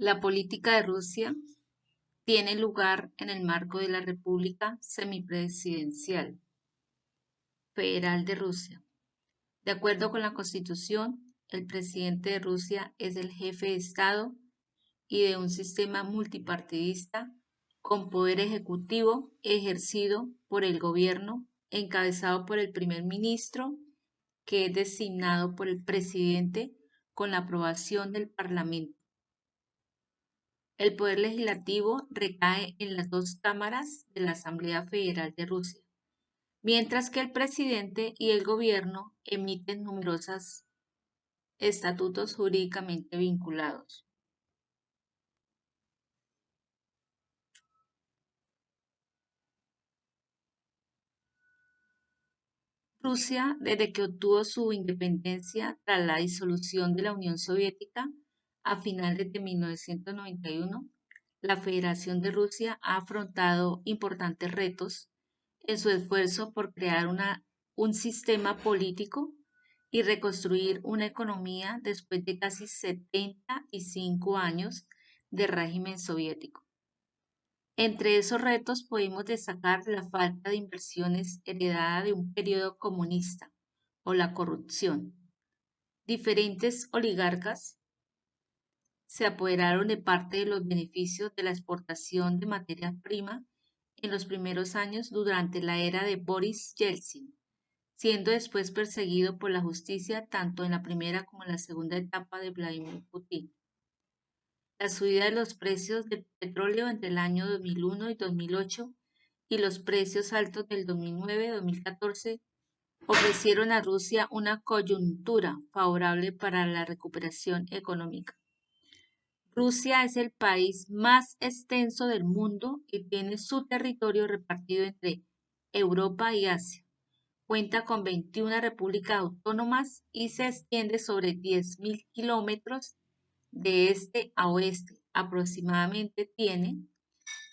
La política de Rusia tiene lugar en el marco de la República Semipresidencial Federal de Rusia. De acuerdo con la Constitución, el presidente de Rusia es el jefe de Estado y de un sistema multipartidista con poder ejecutivo ejercido por el gobierno, encabezado por el primer ministro, que es designado por el presidente con la aprobación del Parlamento. El poder legislativo recae en las dos cámaras de la Asamblea Federal de Rusia, mientras que el presidente y el gobierno emiten numerosos estatutos jurídicamente vinculados. Rusia, desde que obtuvo su independencia tras la disolución de la Unión Soviética a finales de 1991, la Federación de Rusia ha afrontado importantes retos en su esfuerzo por crear un sistema político y reconstruir una economía después de casi 75 años de régimen soviético. Entre esos retos podemos destacar la falta de inversiones heredada de un periodo comunista o la corrupción. Diferentes oligarcas se apoderaron de parte de los beneficios de la exportación de materia prima en los primeros años durante la era de Boris Yeltsin, siendo después perseguido por la justicia tanto en la primera como en la segunda etapa de Vladimir Putin. La subida de los precios del petróleo entre el año 2001 y 2008 y los precios altos del 2009-2014 ofrecieron a Rusia una coyuntura favorable para la recuperación económica. Rusia es el país más extenso del mundo y tiene su territorio repartido entre Europa y Asia. Cuenta con 21 repúblicas autónomas y se extiende sobre 10.000 kilómetros de este a oeste. Aproximadamente tiene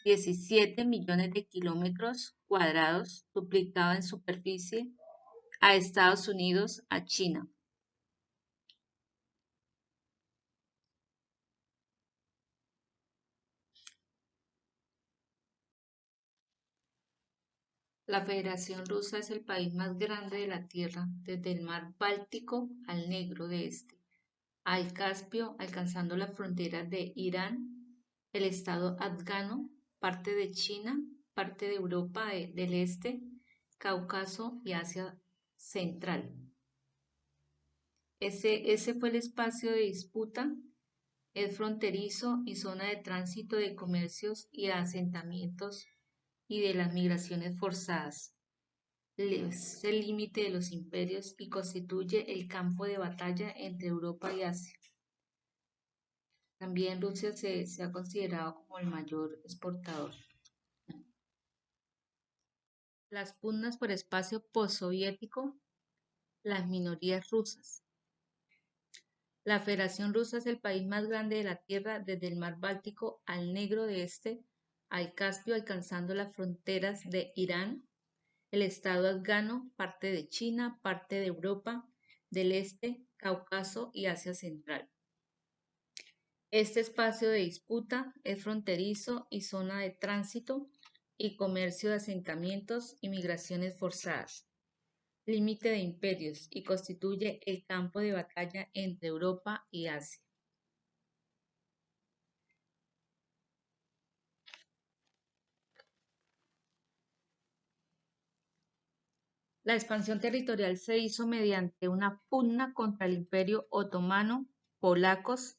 17 millones de kilómetros cuadrados, duplicado en superficie a Estados Unidos, a China. La Federación Rusa es el país más grande de la Tierra, desde el mar Báltico al Negro de Este, al Caspio, alcanzando las fronteras de Irán, el estado afgano, parte de China, parte de Europa del Este, Cáucaso y Asia Central. Ese fue el espacio de disputa, es fronterizo y zona de tránsito de comercios y asentamientos y de las migraciones forzadas. Es el límite de los imperios y constituye el campo de batalla entre Europa y Asia. También Rusia se ha considerado como el mayor exportador. Las pugnas por espacio postsoviético, las minorías rusas. La Federación Rusa es el país más grande de la Tierra, desde el mar Báltico al Negro de Este, al Caspio, alcanzando las fronteras de Irán, el estado afgano, parte de China, parte de Europa del Este, Cáucaso y Asia Central. Este espacio de disputa es fronterizo y zona de tránsito y comercio de asentamientos y migraciones forzadas, límite de imperios y constituye el campo de batalla entre Europa y Asia. La expansión territorial se hizo mediante una pugna contra el Imperio Otomano, polacos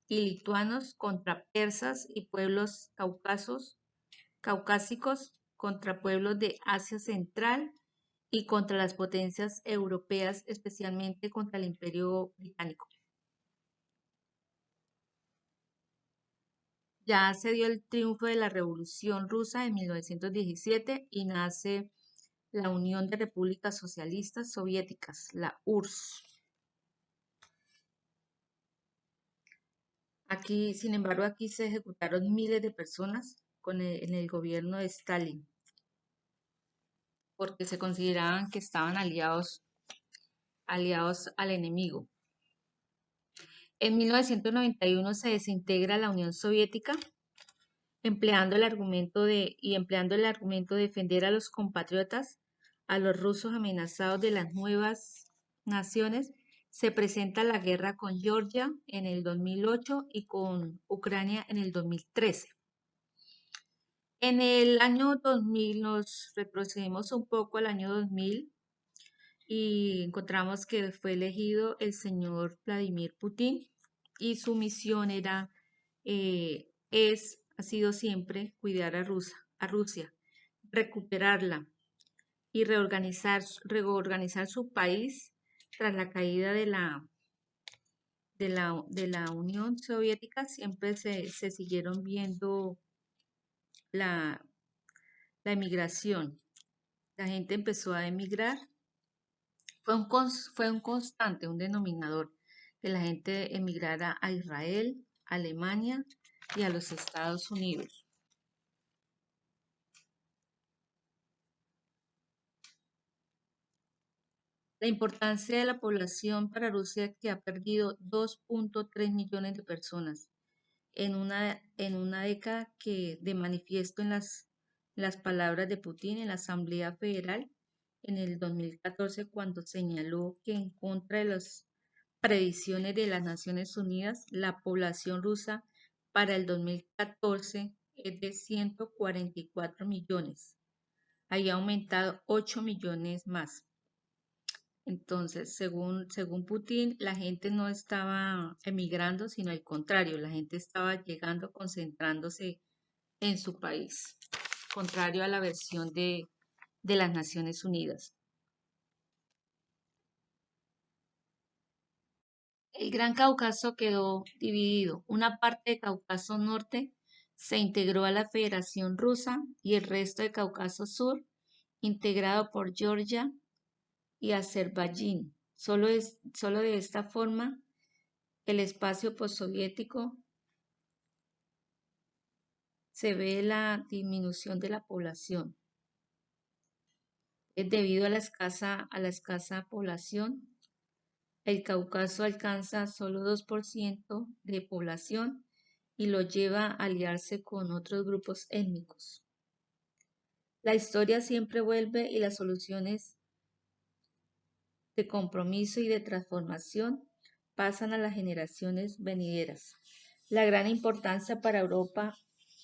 y lituanos contra persas y pueblos caucásicos contra pueblos de Asia Central y contra las potencias europeas, especialmente contra el Imperio Británico. Ya se dio el triunfo de la Revolución Rusa en 1917 y nace la Unión de Repúblicas Socialistas Soviéticas, la URSS. Aquí, sin embargo, aquí se ejecutaron miles de personas en el gobierno de Stalin, porque se consideraban que estaban aliados al enemigo. En 1991 se desintegra la Unión Soviética, empleando el argumento de defender a los compatriotas, a los rusos amenazados de las nuevas naciones. Se presenta la guerra con Georgia en el 2008 y con Ucrania en el 2013. En el año 2000 nos retrocedemos un poco al año 2000 y encontramos que fue elegido el señor Vladimir Putin y su misión ha sido siempre cuidar a Rusia, recuperarla y reorganizar su país tras la caída de la Unión Soviética. Siempre se siguieron viendo la, la emigración. La gente empezó a emigrar. Fue un constante, un denominador, que la gente emigrara a Israel, a Alemania y a los Estados Unidos. La importancia de la población para Rusia, que ha perdido 2.3 millones de personas en una década, que de manifiesto en las palabras de Putin en la Asamblea Federal en el 2014, cuando señaló que en contra de las predicciones de las Naciones Unidas, la población rusa para el 2014 es de 144 millones. Había aumentado 8 millones más. Entonces, según Putin, la gente no estaba emigrando, sino al contrario, la gente estaba llegando, concentrándose en su país, contrario a la versión de las Naciones Unidas. El Gran Cáucaso quedó dividido. Una parte de Cáucaso Norte se integró a la Federación Rusa y el resto de Cáucaso Sur, integrado por Georgia y Azerbaiyán. Solo de esta forma, el espacio postsoviético se ve la disminución de la población. Es debido a la escasa población. El Cáucaso alcanza solo 2% de población y lo lleva a aliarse con otros grupos étnicos. La historia siempre vuelve y las soluciones de compromiso y de transformación pasan a las generaciones venideras. La gran importancia para Europa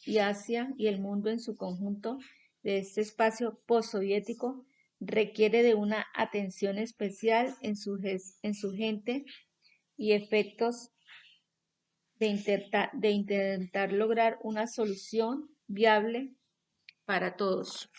y Asia y el mundo en su conjunto de este espacio postsoviético requiere de una atención especial en su gente y efectos de intentar lograr una solución viable para todos.